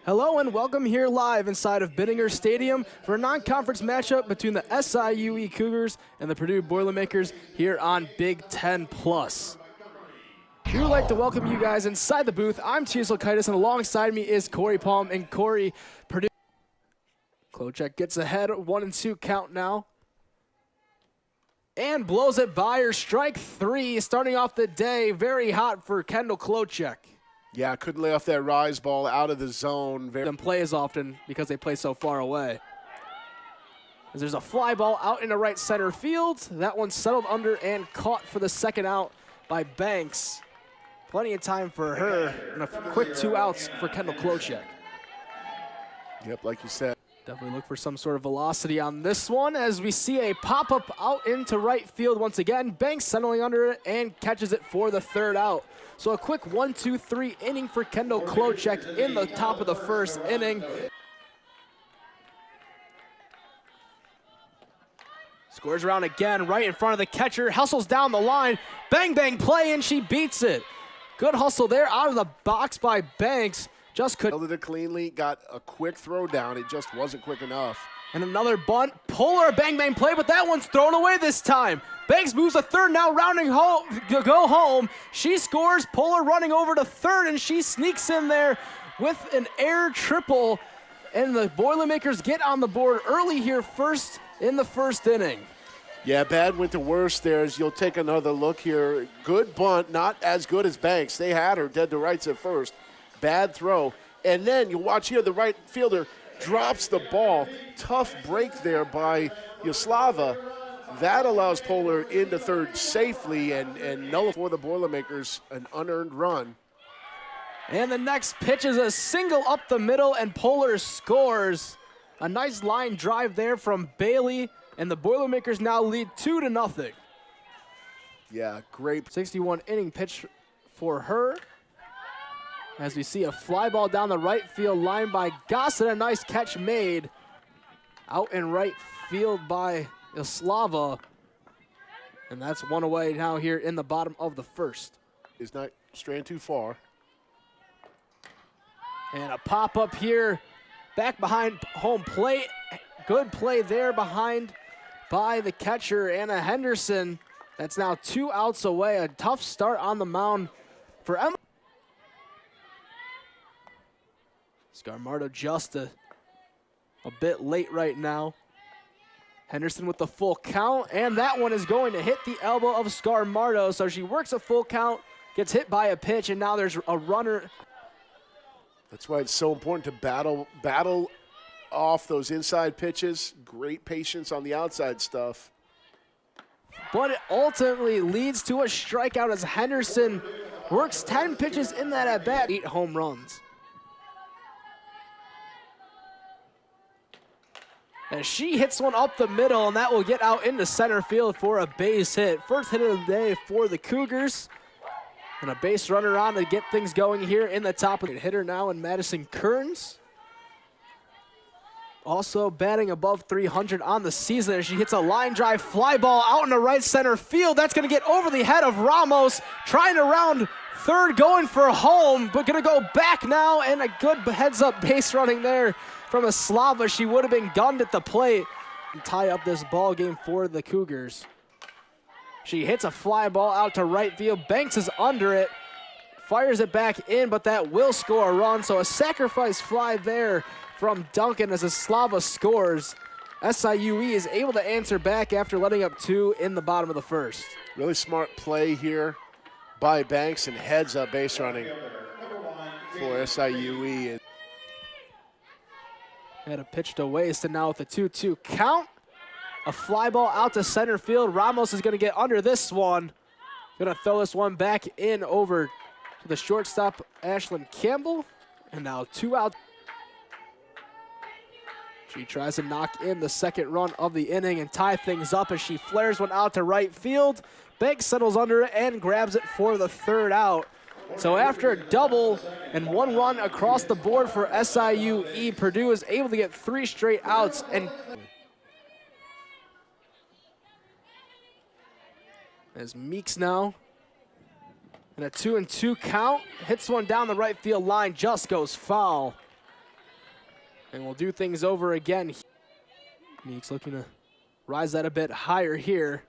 Hello and welcome here live inside of Bittinger Stadium for a non-conference matchup between the SIU Cougars and the Purdue Boilermakers here on Big Ten Plus. We would like to welcome you guys inside the booth. I'm Teasel Kitis, and alongside me is Corey Palm and Corey. Purdue. Klochek gets ahead, 1-2 count now. And blows it by her, strike three, starting off the day. Very hot for Kendall Klochek. Yeah, couldn't lay off that rise ball out of the zone. Don't play as often because they play so far away. As there's a fly ball out into right center field. That one settled under and caught for the second out by Banks. Plenty of time for her, and a quick 2 outs for Kendall Klochek. Yep, like you said. Definitely look for some sort of velocity on this one as we see a pop-up out into right field once again. Banks settling under it and catches it for the third out. So a quick 1-2-3 inning for Kendall Klochek in the top of the first inning. Scores around again, right in front of the catcher, hustles down the line, bang, bang play, and she beats it. Good hustle there out of the box by Banks. Just couldn't. Held it cleanly, got a quick throw down. It just wasn't quick enough. And another bunt, Polar bang, bang play, but that one's thrown away this time. Banks moves to third, now rounding home to go home. She scores, Polar running over to third, and she sneaks in there with an air triple. And the Boilermakers get on the board early here first in the first inning. Yeah, bad went to worse there as you'll take another look here. Good bunt, not as good as Banks. They had her dead to rights at first. Bad throw. And then you watch here, the right fielder drops the ball. Tough break there by Yaslava. That allows Polar into third safely and null for the Boilermakers, an unearned run. And the next pitch is a single up the middle, and Polar scores. A nice line drive there from Bailey, and the Boilermakers now lead 2-0. Yeah, great. 61 inning pitch for her. As we see a fly ball down the right field line by Gossett, a nice catch made out in right field by Yaslava. And that's one away now here in the bottom of the first. Is not straying too far. And a pop-up here, back behind home plate. Good play there behind by the catcher, Anna Henderson. That's now 2 outs away. A tough start on the mound for Emma. Scarmardo just a bit late right now. Henderson with the full count, and that one is going to hit the elbow of Scarmardo. So she works a full count, gets hit by a pitch, and now there's a runner. That's why it's so important to battle off those inside pitches. Great patience on the outside stuff. But it ultimately leads to a strikeout as Henderson works 10 pitches in that at-bat, 8 home runs. As she hits one up the middle, and that will get out into center field for a base hit. First hit of the day for the Cougars. And a base runner on to get things going here in the top of the hitter now in Madison Kearns. Also batting above 300 on the season as she hits a line drive fly ball out into right center field. That's going to get over the head of Ramos, trying to round third, going for home, but going to go back now, and a good heads-up base running there from Yaslava. She would have been gunned at the plate and tie up this ball game for the Cougars. She hits a fly ball out to right field. Banks is under it, fires it back in, but that will score a run. So a sacrifice fly there from Duncan as Yaslava scores. SIUE is able to answer back after letting up 2 in the bottom of the first. Really smart play here by Banks and heads up base running for SIUE. Had a pitch to waste, and now with a 2-2 count. A fly ball out to center field. Ramos is going to get under this one. Going to throw this one back in over to the shortstop, Ashlyn Campbell. And now 2 out. She tries to knock in the second run of the inning and tie things up as she flares one out to right field. Banks settles under it and grabs it for the third out. So after a double and 1 run across the board for SIUE, Purdue is able to get 3 straight outs. And as Meeks now And a 2-2 count, hits one down the right field line, just goes foul. And we'll do things over again. Meeks looking to rise that a bit higher here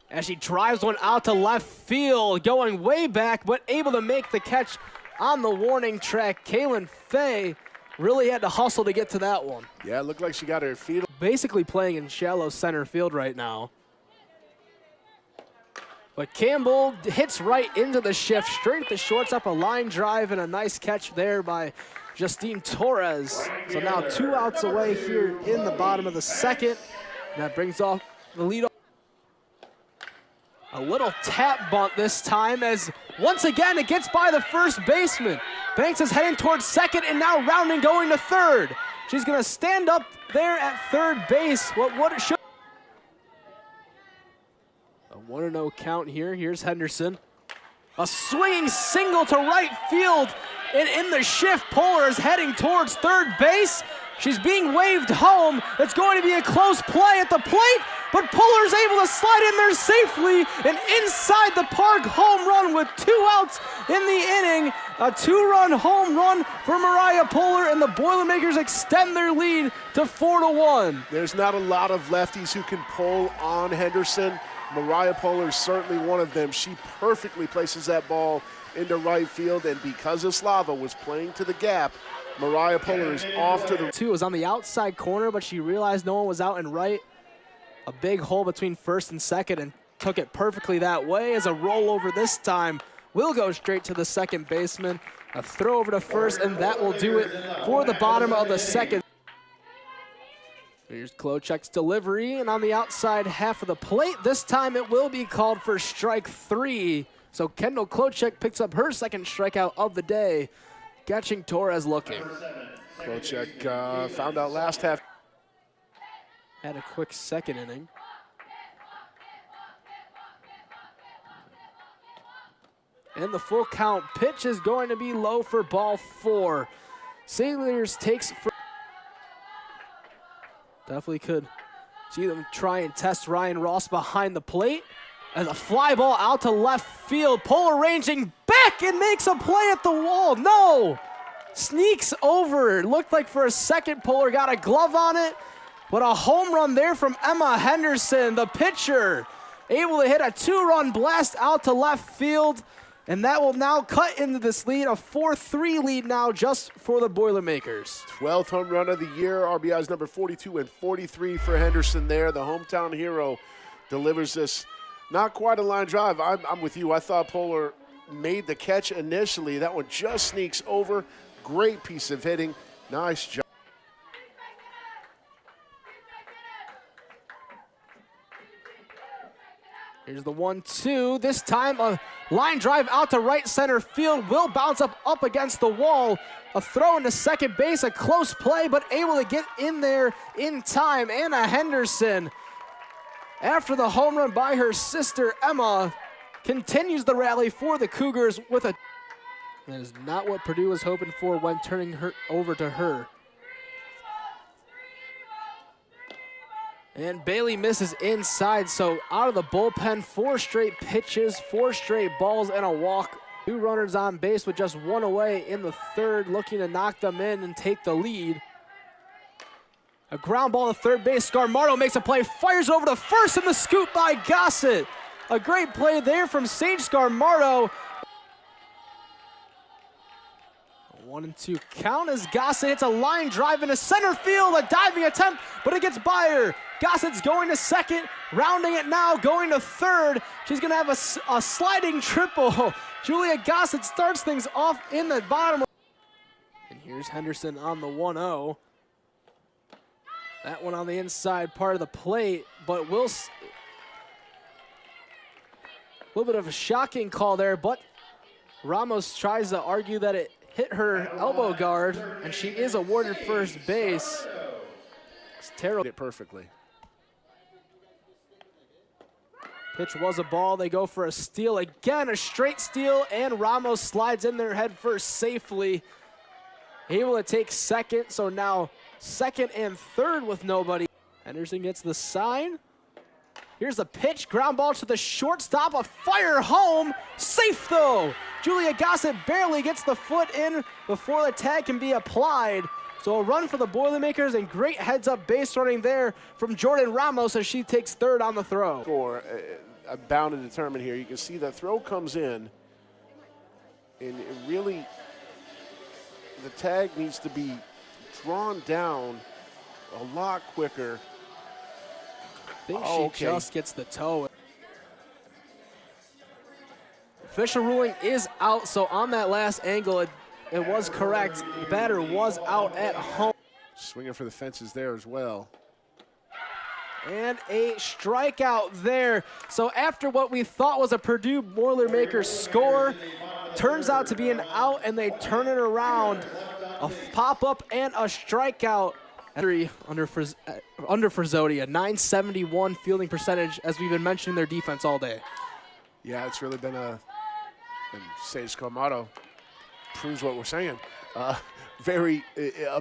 as she drives one out to left field, going way back, but able to make the catch on the warning track. Kaylin Fay really had to hustle to get to that one. Yeah, it looked like she got her feet. Basically playing in shallow center field right now. But Campbell hits right into the shift, straight at the shortstop, a line drive, and a nice catch there by Justine Torres. So now 2 outs away here in the bottom of the second. And that brings off the lead. A little tap bunt this time as once again it gets by the first baseman. Banks is heading towards second and now rounding going to third. She's gonna stand up there at third base. What it should. A 1-0 count here. Here's Henderson. A swinging single to right field. And in the shift, Polar is heading towards third base. She's being waved home. It's going to be a close play at the plate, but Polar's able to slide in there safely. An inside the park home run with 2 outs in the inning. A 2-run home run for Mariah Polar, and the Boilermakers extend their lead to 4-1. There's not a lot of lefties who can pull on Henderson. Mariah Polar is certainly one of them. She perfectly places that ball into right field, and because Eslava was playing to the gap, Mariah Polar is off to the... Two was on the outside corner, but she realized no one was out and right. A big hole between first and second, and took it perfectly that way. As a rollover this time will go straight to the second baseman. A throw over to first, and that will do it for the bottom of the second. Here's Klochek's delivery, and on the outside half of the plate, this time it will be called for strike 3. So Kendall Klochek picks up her second strikeout of the day, catching Torres looking. Klochek found out last half. Had a quick second inning. And the full count pitch is going to be low for ball 4. Sailors takes... Definitely could see them try and test Ryan Ross behind the plate. As a fly ball out to left field. Polar ranging back and makes a play at the wall. No! Sneaks over. It looked like for a second Polar got a glove on it. But a home run there from Emma Henderson, the pitcher. Able to hit a 2-run blast out to left field. And that will now cut into this lead, a 4-3 lead now just for the Boilermakers. 12th home run of the year, RBIs number 42 and 43 for Henderson there. The hometown hero delivers this. Not quite a line drive. I'm with you. I thought Polar made the catch initially. That one just sneaks over. Great piece of hitting. Nice job. Here's the 1-2. This time a line drive out to right center field will bounce up against the wall. A throw into second base, a close play, but able to get in there in time. Anna Henderson, after the home run by her sister Emma, continues the rally for the Cougars with a... That is not what Purdue was hoping for when turning her over to her. And Bailey misses inside, so out of the bullpen, 4 straight pitches, 4 straight balls, and a walk. 2 runners on base with just 1 away in the third, looking to knock them in and take the lead. A ground ball to third base. Scarmardo makes a play, fires over to first, and the scoop by Gossett. A great play there from Sage Scarmardo. 1-2 count as Gossett hits a line drive into center field, a diving attempt, but it gets by her. Gossett's going to second, rounding it now, going to third. She's going to have a sliding triple. Julia Gossett starts things off in the bottom. And here's Henderson on the 1-0. That one on the inside part of the plate, but a little bit of a shocking call there, but Ramos tries to argue that it hit her elbow guard, and she is awarded first base. It's terrible. It perfectly. Pitch was a ball. They go for a steal again, a straight steal, and Ramos slides in there head first safely. Able to take second, so now second and third with nobody. Henderson gets the sign. Here's the pitch, ground ball to the shortstop, a fire home, safe though. Julia Gossett barely gets the foot in before the tag can be applied. So a run for the Boilermakers and great heads-up base running there from Jordan Ramos as she takes third on the throw. Score, bound to determine here. You can see the throw comes in, and it really, the tag needs to be drawn down a lot quicker. I think she just gets the toe. Official ruling is out, so on that last angle, it was correct. The batter was out at home. Swinging for the fences there as well. And a strikeout there. So after what we thought was a Purdue Boilermakers score, turns out to be an out, and they turn it around. A pop-up and a strikeout. Under Frizzotti, a 971 fielding percentage, as we've been mentioning their defense all day. Yeah, it's really been and Sage Scarmato proves what we're saying. A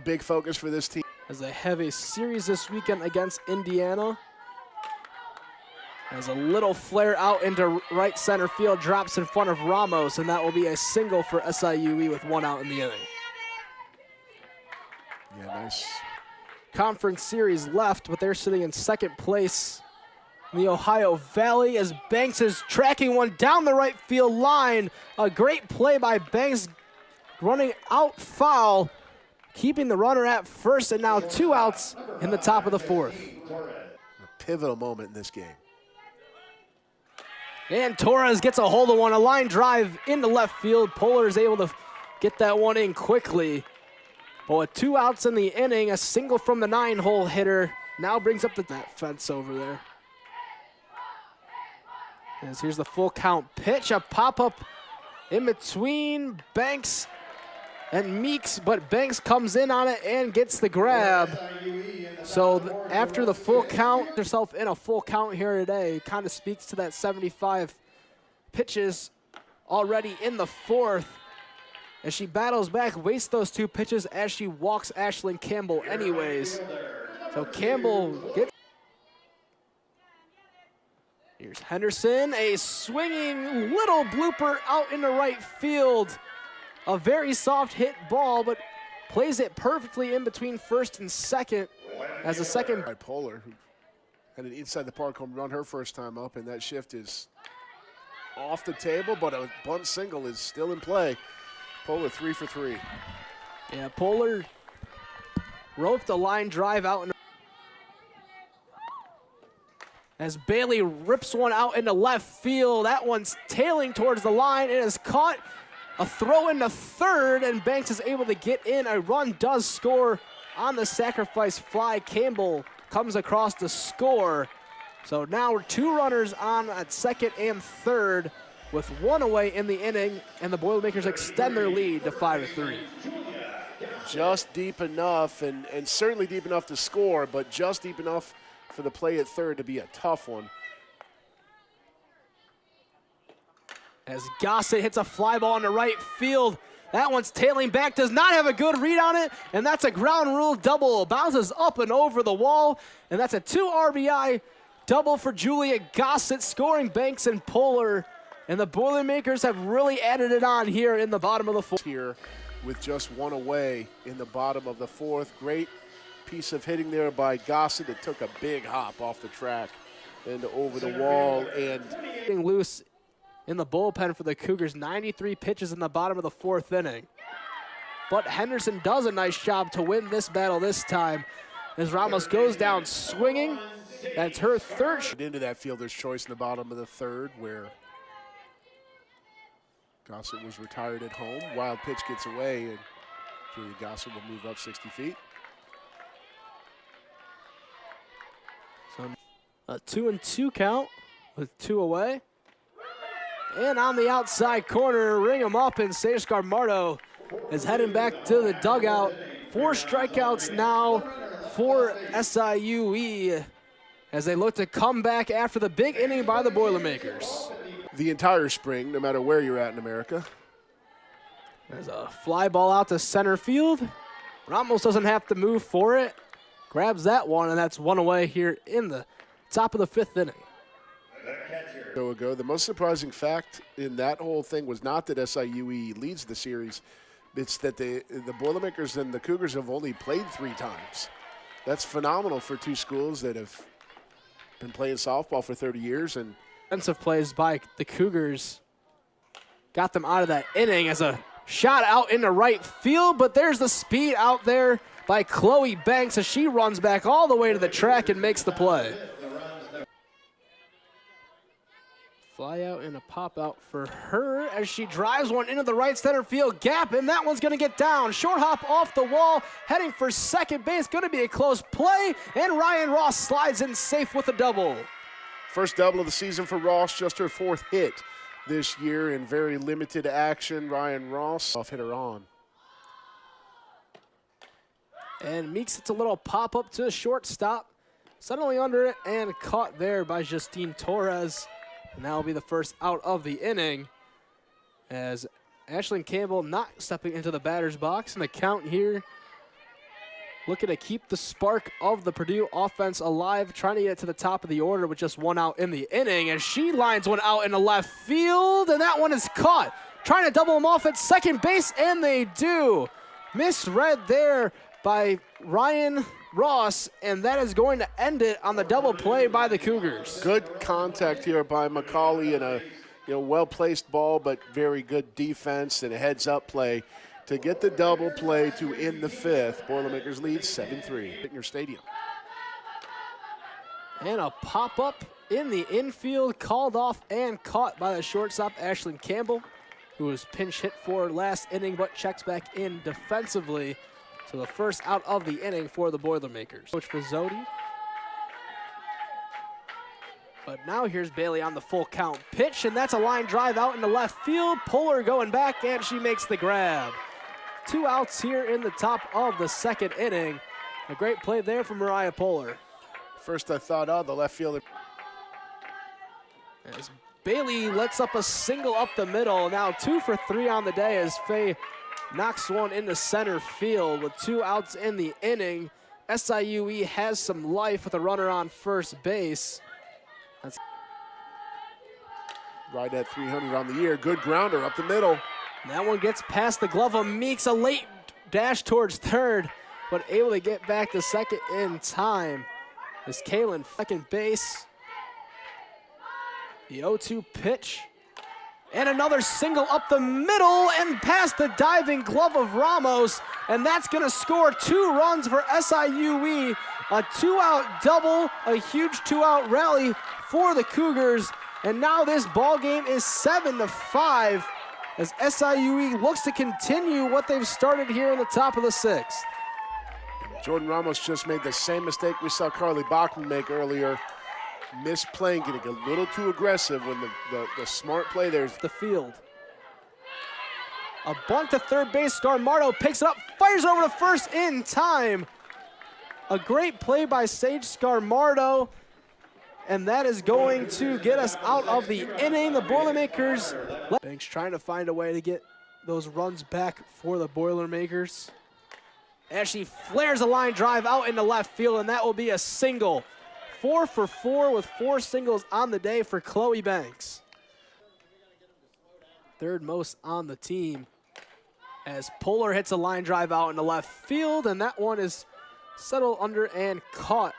big focus for this team. As they have a series this weekend against Indiana. As a little flare out into right center field, drops in front of Ramos, and that will be a single for SIUE with one out in the inning. Yeah, nice. Conference series left, but they're sitting in second place in the Ohio Valley as Banks is tracking one down the right field line. A great play by Banks, running out foul, keeping the runner at first, and now 2 outs in the top of the fourth. A pivotal moment in this game. And Torres gets a hold of one, a line drive into left field. Polar is able to get that one in quickly. But with 2 outs in the inning, a single from the 9-hole hitter now brings up that fence over there. As here's the full count pitch, a pop-up in between Banks and Meeks, but Banks comes in on it and gets the grab. So after the full count, herself in a full count here today, kind of speaks to that 75 pitches already in the fourth. As she battles back, wastes those 2 pitches as she walks Ashlyn Campbell anyways. So Campbell gets... Here's Henderson, a swinging little blooper out into right field. A very soft hit ball, but plays it perfectly in between first and second as a second. Polar, who had an inside the park home run her first time up, and that shift is off the table, but a bunt single is still in play. Polar 3 for 3. Yeah, Polar roped a line drive out. As Bailey rips one out into left field. That one's tailing towards the line. It is caught. A throw into third, and Banks is able to get in. A run does score on the sacrifice fly. Campbell comes across to score. So now we're 2 runners on at second and third, with 1 away in the inning, and the Boilermakers extend their lead to 5-3. Just deep enough, and certainly deep enough to score, but just deep enough for the play at third to be a tough one. As Gossett hits a fly ball into right field. That one's tailing back, does not have a good read on it, and that's a ground rule double. Bounces up and over the wall, and that's a 2 RBI double for Julia Gossett, scoring Banks and Polar. And the Boilermakers have really added it on here in the bottom of the fourth. Here with just 1 away in the bottom of the fourth. Great piece of hitting there by Gossett. It took a big hop off the track and over the wall. And getting loose in the bullpen for the Cougars. 93 pitches in the bottom of the fourth inning. But Henderson does a nice job to win this battle this time as Ramos goes down swinging. That's her third. Into that fielder's choice in the bottom of the third, where Gossett was retired at home. Wild pitch gets away, and Julia Gossett will move up 60 feet. So a 2-2 count with 2 away. And on the outside corner, ring him up, and Sage Scarmato is heading back to the dugout. 4 strikeouts now for SIUE as they look to come back after the big inning by the Boilermakers. The entire spring, no matter where you're at in America. There's a fly ball out to center field. Ramos doesn't have to move for it. Grabs that one, and that's 1 away here in the top of the 5th inning. Ago. The most surprising fact in that whole thing was not that SIUE leads the series, It's that the Boilermakers and the Cougars have only played 3 times. That's phenomenal for 2 schools that have been playing softball for 30 years. And defensive plays by the Cougars got them out of that inning as a shot out into right field, but there's the speed out there by Chloe Banks as she runs back all the way to the track and makes the play. Fly out and a pop out for her as she drives one into the right center field gap, and that one's gonna get down. Short hop off the wall, heading for second base, gonna be a close play, and Ryan Ross slides in safe with a double. First double of the season for Ross, just her 4th hit this year in very limited action. Ryan Ross off hitter on. And Meeks hits a little pop-up to the shortstop, suddenly under it and caught there by Justine Torres. And that will be the first out of the inning as Ashlyn Campbell not stepping into the batter's box. And the count here, looking to keep the spark of the Purdue offense alive, trying to get to the top of the order with just 1 out in the inning. And she lines one out in the left field, and that one is caught. Trying to double them off at second base, and they do. Misread there by Ryan Ross, and that is going to end it on the double play by the Cougars. Good contact here by McCauley and a well-placed ball, but very good defense and a heads-up play to get the double play to end the 5th. Boilermakers lead 7-3 at your stadium. And a pop-up in the infield, called off and caught by the shortstop, Ashlyn Campbell, who was pinch hit for last inning but checks back in defensively. So the first out of the inning for the Boilermakers. Coach Fazzotti. But now here's Bailey on the full count pitch, and that's a line drive out into left field. Puller going back, and she makes the grab. 2 outs here in the top of the 2nd inning. A great play there from Mariah Puller. First I thought, oh, the left fielder. As Bailey lets up a single up the middle. Now 2 for 3 on the day as Faye knocks one into center field with 2 outs in the inning. SIUE has some life with a runner on first base. That's right at 300 on the year. Good grounder up the middle. That one gets past the glove of Meeks. A late dash towards third, but able to get back to second in time. As Kaylin second base. The 0-2 pitch. And another single up the middle and past the diving glove of Ramos. And that's going to score 2 runs for SIUE. A 2-out double, a huge 2-out rally for the Cougars. And now this ball game is 7-5 as SIUE looks to continue what they've started here in the top of the 6th. Jordan Ramos just made the same mistake we saw Carly Bachman make earlier. Misplaying, getting a little too aggressive when the smart play there's the field. A bunt to third base. Scarmardo picks it up, fires over to first in time. A great play by Sage Scarmardo, and that is going to get us out of the inning. The Boilermakers. Banks trying to find a way to get those runs back for the Boilermakers. As she flares a line drive out into left field, and that will be a single. 4 for 4 with 4 singles on the day for Chloe Banks. Third most on the team as Puller hits a line drive out into left field, and that one is settled under and caught.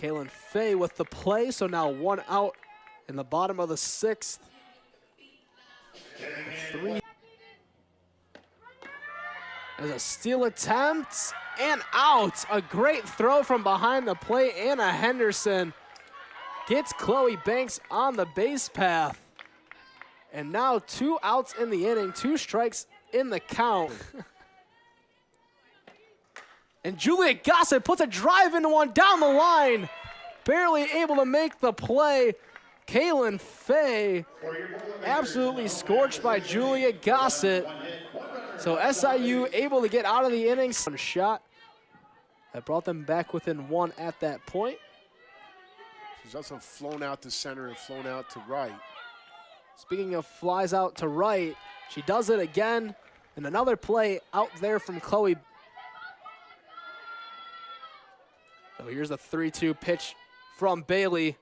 Kaylin Faye with the play, so now 1 out in the bottom of the 6th. 3. As a steal attempt and out. A great throw from behind the plate. Anna Henderson gets Chloe Banks on the base path. And now 2 outs in the inning, 2 strikes in the count. And Julia Gossett puts a drive into one down the line. Barely able to make the play. Kaylin Faye absolutely scorched by Julia Gossett. So SIU able to get out of the innings. One shot that brought them back within 1 at that point. She's also flown out to center and flown out to right. Speaking of flies out to right, she does it again. And another play out there from Chloe. So here's the 3-2 pitch from Bailey.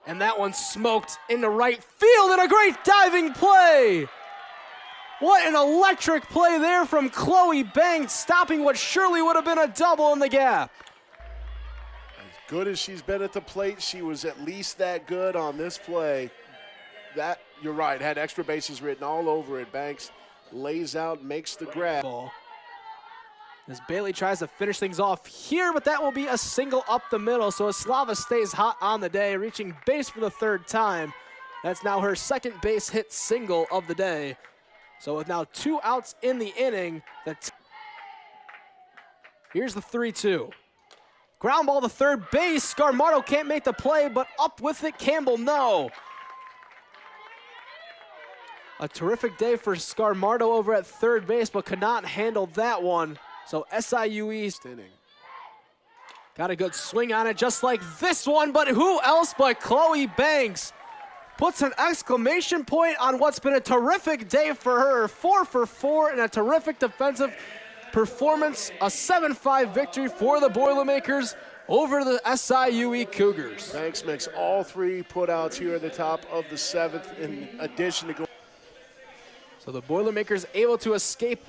And that one smoked into right field, and a great diving play What an electric play there from Chloe Banks, stopping what surely would have been a double in the gap. As good as she's been at the plate, she was at least that good on this play. That, you're right, had extra bases written all over it. Banks lays out, makes the grab. As Bailey tries to finish things off here, but that will be a single up the middle, so Eslava stays hot on the day, reaching base for the third time. That's now her second base hit single of the day. So with now 2 outs in the inning, here's the 3-2. Ground ball to third base. Scarmardo can't make the play, but up with it, Campbell, no. A terrific day for Scarmardo over at third base, but could not handle that one. So SIU East inning. Got a good swing on it, just like this one, but who else but Chloe Banks puts an exclamation point on what's been a terrific day for her. 4 for 4 and a terrific defensive performance. A 7-5 victory for the Boilermakers over the SIUE Cougars. Banks makes all 3 putouts here at the top of the 7th in addition to going. So the Boilermakers able to escape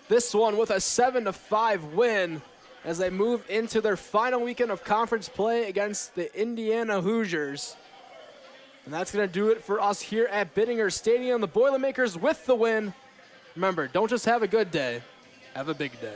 this one with a 7-5 win as they move into their final weekend of conference play against the Indiana Hoosiers. And that's going to do it for us here at Bittinger Stadium. The Boilermakers with the win. Remember, don't just have a good day, have a big day.